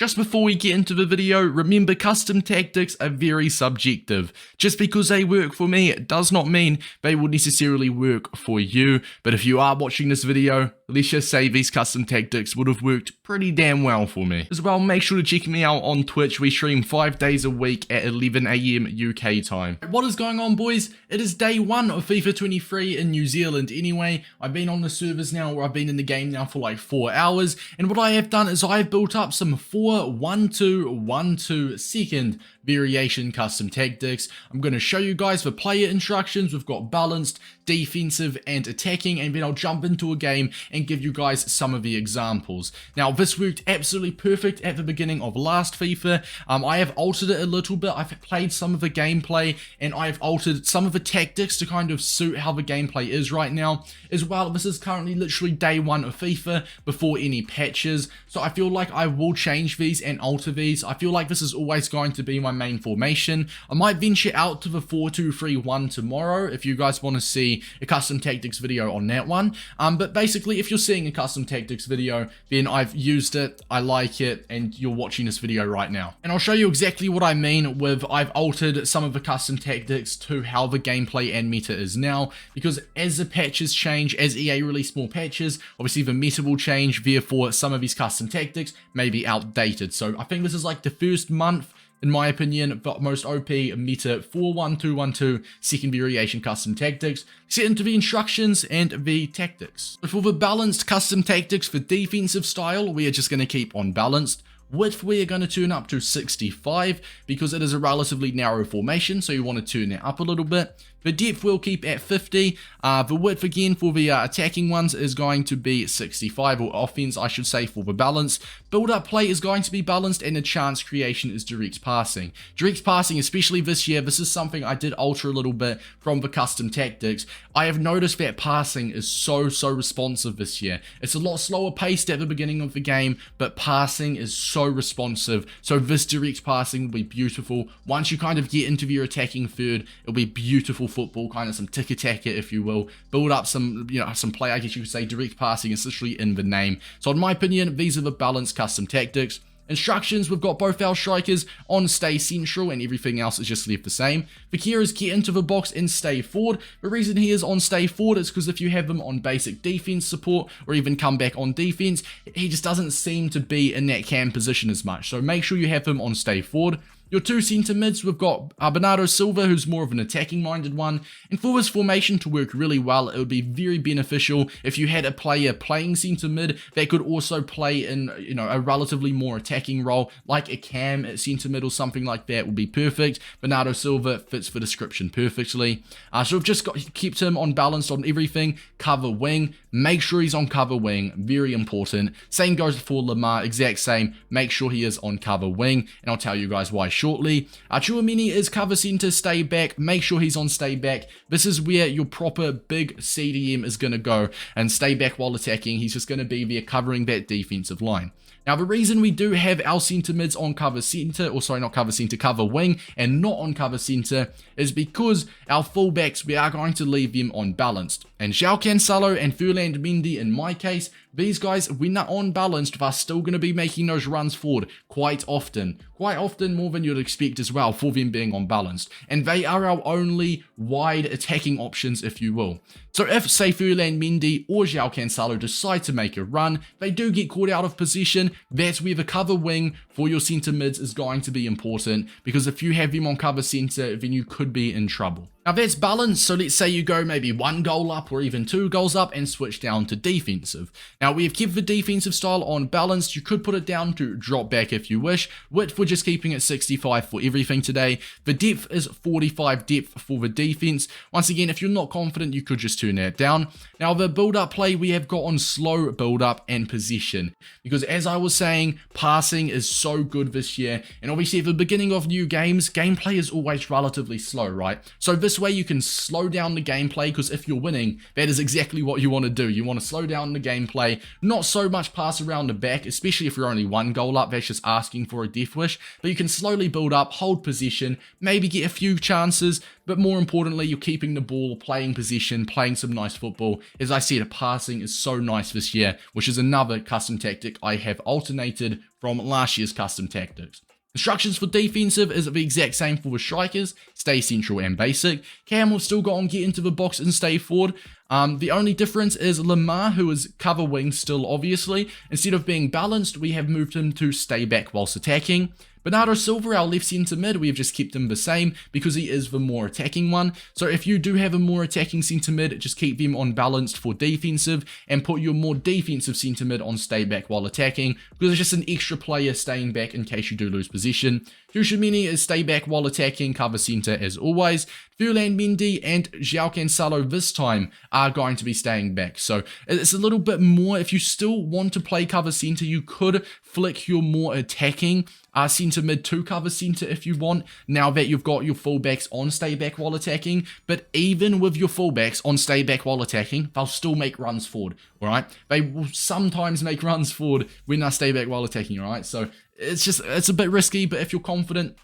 Just before we get into the video, remember custom tactics are very subjective. Just because they work for me does not mean they will necessarily work for you. But if you are watching this video, let's just say these custom tactics would have worked pretty damn well for me. As well, make sure to check me out on Twitch. We stream 5 days a week at 11 AM UK time. What is going on, boys? It is day 1 of FIFA 23 in New Zealand anyway. I've been on the servers now, where I've been in the game now for like 4 hours. And what I have done is I've built up some 4-1-2-1-2 second variation custom tactics. I'm going to show you guys the player instructions. We've got balanced, defensive and attacking, and then I'll jump into a game and give you guys some of the examples. Now this worked absolutely perfect at the beginning of last FIFA. I have altered it a little bit. I've played some of the gameplay and I've altered some of the tactics to kind of suit how the gameplay is right now. As well, this is currently literally day 1 of FIFA before any patches, so I feel like I will change these and alter these. I feel like this is always going to be my main formation. I might venture out to the 4-2-3-1 tomorrow if you guys want to see a custom tactics video on that one. But basically, if you're seeing a custom tactics video, then I've used it, I like it, and you're watching this video right now. And I'll show you exactly what I mean with I've altered some of the custom tactics to how the gameplay and meta is now, because as the patches change, as EA release more patches, obviously the meta will change, therefore some of these custom tactics may be outdated. So I think this is like the first month, in my opinion, the most OP meta 4-1-2-1-2 second variation custom tactics. Let's get into the instructions and the tactics. So for the balanced custom tactics for defensive style, we are just going to keep on balanced. Width we are going to turn up to 65 because it is a relatively narrow formation, so you want to turn it up a little bit. The depth we'll keep at 50. The width again for the attacking ones is going to be 65, or offense I should say, for the balance. Build up play is going to be balanced, and the chance creation is direct passing. Direct passing, especially this year, this is something I did alter a little bit from the custom tactics. I have noticed that passing is so responsive this year. It's a lot slower paced at the beginning of the game, but passing is so responsive. So this direct passing will be beautiful. Once you kind of get into your attacking third, it'll be beautiful football, kind of some tick-a-tacker, if you will. Build up some, some play, I guess you could say. Direct passing is literally in the name. So in my opinion, these are the balanced custom tactics. Instructions, we've got both our strikers on stay central and everything else is just left the same. Fakir is get into the box and stay forward. The reason he is on stay forward is because if you have him on basic defense support or even come back on defense, he just doesn't seem to be in that cam position as much. So make sure you have him on stay forward. Your two centre mids, we've got Bernardo Silva, who's more of an attacking minded one, and for this formation to work really well, it would be very beneficial if you had a player playing centre mid that could also play in, a relatively more attacking role, like a cam at centre mid or something like that would be perfect. Bernardo Silva fits the description perfectly. So we've just kept him on balanced on everything. Cover wing, make sure he's on cover wing, very important. Same goes for Lamar, exact same, make sure he is on cover wing, and I'll tell you guys why shortly. Chouameni is cover center, stay back, make sure he's on stay back. This is where your proper big CDM is going to go, and stay back while attacking. He's just going to be there covering that defensive line. Now the reason we do have our centre mids on cover centre, or sorry, not cover centre, cover wing, and not on cover centre, is because our fullbacks, we are going to leave them on balanced. And João Cancelo and Ferland Mendy, in my case, these guys, when they're on balanced, they're still going to be making those runs forward quite often more than you'd expect as well for them being on balanced. And they are our only wide attacking options, if you will. So if, say, Ferland Mendy or João Cancelo decide to make a run, they do get caught out of position, that's where the cover wing for your centre mids is going to be important, because if you have them on cover centre, then you could be in trouble. Now that's balanced, so let's say you go maybe 1 goal up or even 2 goals up and switch down to defensive. Now we have kept the defensive style on balanced. You could put it down to drop back if you wish. Width, we're just keeping it 65 for everything today. The depth is 45 depth for the defense. Once again, if you're not confident, you could just turn that down. Now the build-up play we have got on slow build-up and possession, because as I was saying, passing is so good this year, and obviously at the beginning of new games, gameplay is always relatively slow, right? So this This way you can slow down the gameplay, because if you're winning, that is exactly what you want to do. You want to slow down the gameplay, not so much pass around the back, especially if you're only 1 goal up. That's just asking for a death wish. But you can slowly build up, hold possession, maybe get a few chances, but more importantly, you're keeping the ball, playing possession, playing some nice football. As I said, passing is so nice this year, which is another custom tactic I have alternated from last year's custom tactics. Instructions for defensive is the exact same for the strikers, stay central and basic. Cam will still go on, get into the box and stay forward. The only difference is Lamar, who is cover wing still obviously. Instead of being balanced, we have moved him to stay back whilst attacking. Bernardo Silva, our left centre mid, we have just kept him the same because he is the more attacking one. So if you do have a more attacking centre mid, just keep them on balanced for defensive and put your more defensive centre mid on stay back while attacking, because it's just an extra player staying back in case you do lose position. Tchouameni is stay back while attacking, cover centre as always. Ferland Mendy and João Cancelo this time are going to be staying back. So it's a little bit more. If you still want to play cover centre, you could flick your more attacking centre mid to cover centre if you want, now that you've got your fullbacks on stay back while attacking. But even with your fullbacks on stay back while attacking, they'll still make runs forward, alright? They will sometimes make runs forward when they stay back while attacking, alright? So it's a bit risky, but if you're confident,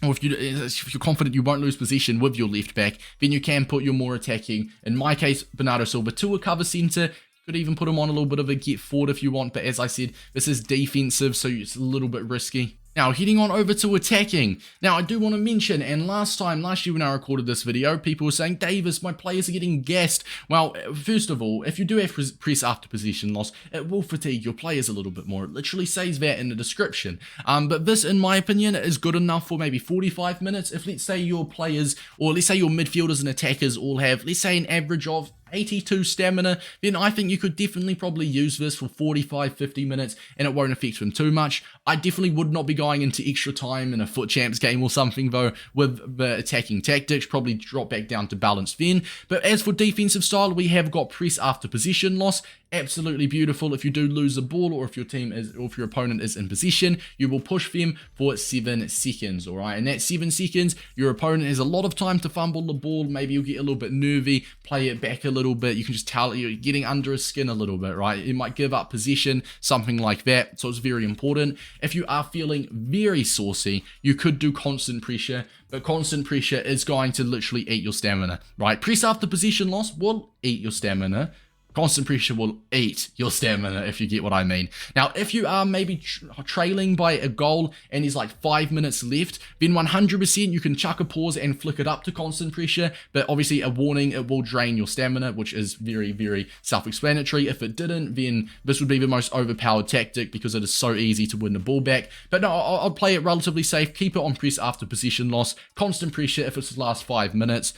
or if you're confident you won't lose possession with your left back, then you can put your more attacking, in my case, Bernardo Silva, to a cover centre. Could even put him on a little bit of a get forward if you want, but as I said, this is defensive, so it's a little bit risky. Now, heading on over to attacking. Now, I do want to mention, and last year when I recorded this video, people were saying, Davis, my players are getting gassed. Well, first of all, if you do have press after possession loss, it will fatigue your players a little bit more. It literally says that in the description. But this, in my opinion, is good enough for maybe 45 minutes. If, let's say, your players, or let's say your midfielders and attackers all have, let's say, an average of 82 stamina, then I think you could definitely probably use this for 45-50 minutes and it won't affect them too much. I definitely would not be going into extra time in a Foot Champs game or something though with the attacking tactics, probably drop back down to balanced then. But as for defensive style, we have got press after possession loss. Absolutely beautiful. If you do lose the ball, or if your team is, or if your opponent is in possession, you will push them for 7 seconds, all right? And that 7 seconds, your opponent has a lot of time to fumble the ball. Maybe you'll get a little bit nervy, play it back a little bit. You can just tell you're getting under his skin a little bit, right? It might give up possession, something like that. So it's very important. If you are feeling very saucy, you could do constant pressure, but constant pressure is going to literally eat your stamina, right? Press after possession loss will eat your stamina. Constant pressure will eat your stamina, if you get what I mean. Now, if you are maybe trailing by a goal and there's like 5 minutes left, then 100% you can chuck a pause and flick it up to constant pressure. But obviously, a warning, it will drain your stamina, which is very, very self-explanatory. If it didn't, then this would be the most overpowered tactic because it is so easy to win the ball back. But no, I'll play it relatively safe. Keep it on press after possession loss. Constant pressure if it's the last 5 minutes.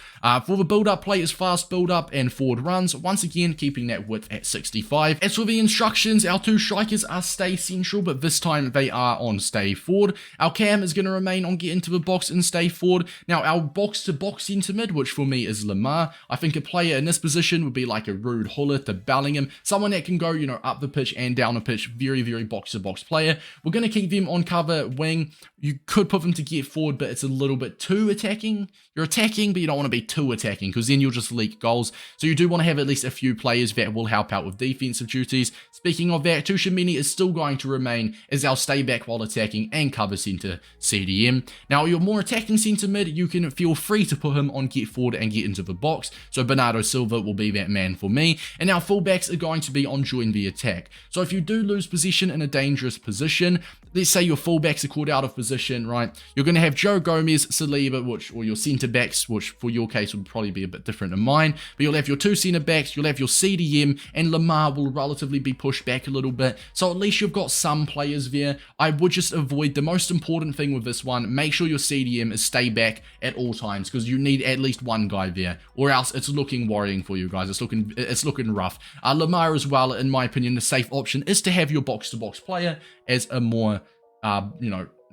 For the build-up, play is fast build-up and forward runs. Once again, keeping that width at 65. As for the instructions, our 2 strikers are stay central, but this time they are on stay forward. Our cam is going to remain on get into the box and stay forward. Now, our box-to-box centre mid, which for me is Lamar. I think a player in this position would be like a Ruud Gullit, a Bellingham, someone that can go, you know, up the pitch and down the pitch. Very, very box-to-box player. We're going to keep them on cover wing. You could put them to get forward, but it's a little bit too attacking. You're attacking, but you don't want to be too attacking because then you'll just leak goals. So you do want to have at least a few players that will help out with defensive duties. Speaking of that, Tchouameni is still going to remain as our stay back while attacking and cover centre CDM. Now, your more attacking centre mid, you can feel free to put him on get forward and get into the box. So Bernardo Silva will be that man for me. And our fullbacks are going to be on join the attack. So if you do lose position in a dangerous position, let's say your fullbacks are caught out of position, right? You're going to have Joe Gomez, Saliba, or your centre backs, which for your case would probably be a bit different than mine. But you'll have your 2 centre backs, you'll have your CDM, and Lamar will relatively be pushed back a little bit. So at least you've got some players there. I would just avoid the most important thing with this one. Make sure your CDM is stay back at all times because you need at least one guy there, or else it's looking worrying for you guys. It's looking rough. Lamar as well, in my opinion, the safe option is to have your box-to-box player as a more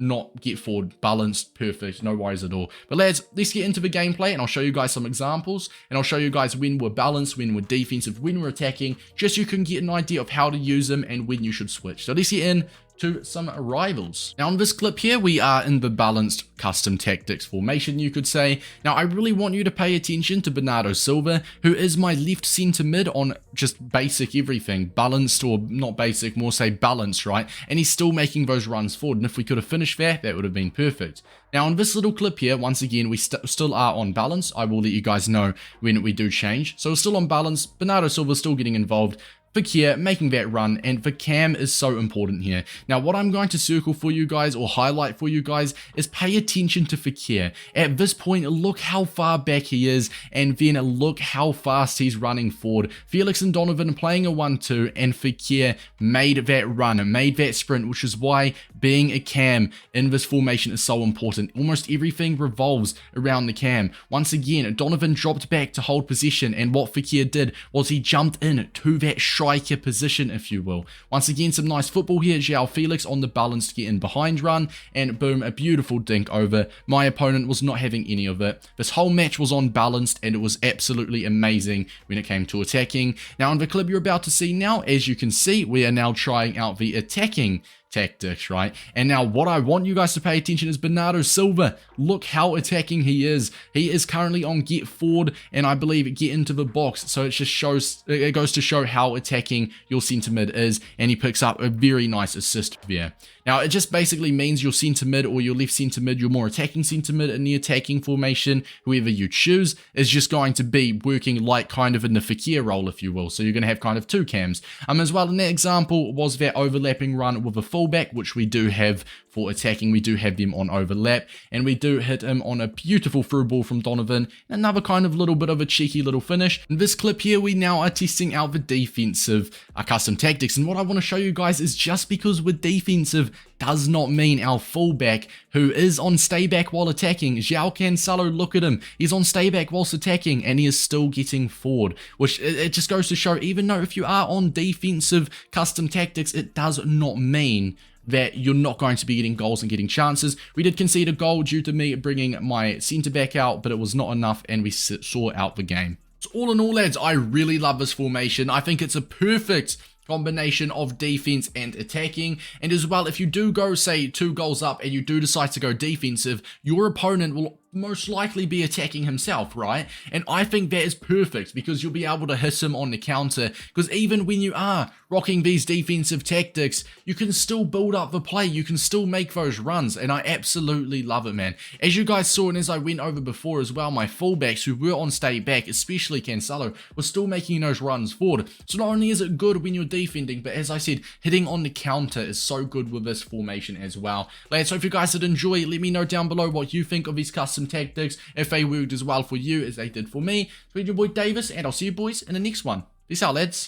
not get forward, balanced, perfect, no worries at all. But lads, let's get into the gameplay and I'll show you guys some examples and I'll show you guys when we're balanced, when we're defensive, when we're attacking, just so you can get an idea of how to use them and when you should switch. So let's get to some rivals. Now in this clip here, we are in the balanced custom tactics formation, you could say. Now I really want you to pay attention to Bernardo Silva, who is my left centre mid on just basic everything, balanced, or not basic, more say balanced, right? And he's still making those runs forward, and if we could have finished that would have been perfect. Now in this little clip here, once again, we still are on balance. I will let you guys know when we do change. So we're still on balance, Bernardo Silva still getting involved, Fakir making that run, and the cam is so important here. Now what I'm going to circle for you guys, or highlight for you guys, is pay attention to Fakir. At this point, look how far back he is, and then look how fast he's running forward. Felix and Donovan playing a 1-2, and Fakir made that run, made that sprint, which is why being a cam in this formation is so important. Almost everything revolves around the cam. Once again, Donovan dropped back to hold possession, and what Fakir did was he jumped in to that striker position, if you will. Once again, some nice football here. João Felix on the balanced get in behind run, and boom, a beautiful dink over. My opponent was not having any of it. This whole match was on balanced, and it was absolutely amazing when it came to attacking. Now in the clip you're about to see now, as you can see, we are now trying out the attacking tactics, right? And now what I want you guys to pay attention is Bernardo Silva. Look how attacking he is. He is currently on get forward, and I believe get into the box. So it just shows, it goes to show how attacking your centre mid is, and he picks up a very nice assist there. Now it just basically means your centre mid or your left centre mid, your more attacking centre mid in the attacking formation, whoever you choose, is just going to be working like kind of in the Fakir role, if you will. So you're going to have kind of two cams. As well, in that example was that overlapping run with a fullback, which we do have for attacking. We do have them on overlap, and we do hit him on a beautiful through ball from Donovan. Another kind of little bit of a cheeky little finish. In this clip here, we now are testing out the defensive custom tactics, and what I want to show you guys is just because we're defensive does not mean our fullback, who is on stay back while attacking, João Cancelo, look at him, he's on stay back whilst attacking, and he is still getting forward, which it just goes to show, even though if you are on defensive custom tactics, it does not mean that you're not going to be getting goals and getting chances. We did concede a goal due to me bringing my centre back out, but it was not enough, and we saw out the game. So all in all, lads, I really love this formation. I think it's a perfect combination of defense and attacking, and as well, if you do go, say, 2 goals up and you do decide to go defensive, your opponent will most likely be attacking himself, right? And I think that is perfect, because you'll be able to hit him on the counter, because even when you are rocking these defensive tactics, you can still build up the play, you can still make those runs, and I absolutely love it, man. As you guys saw, and as I went over before as well, my fullbacks who were on stay back, especially Cancelo, were still making those runs forward. So not only is it good when you're defending, but as I said, hitting on the counter is so good with this formation as well. Lads, so if you guys did enjoy, let me know down below what you think of these custom tactics, if they worked as well for you as they did for me. So your boy Davis, and I'll see you boys in the next one. Peace out, lads.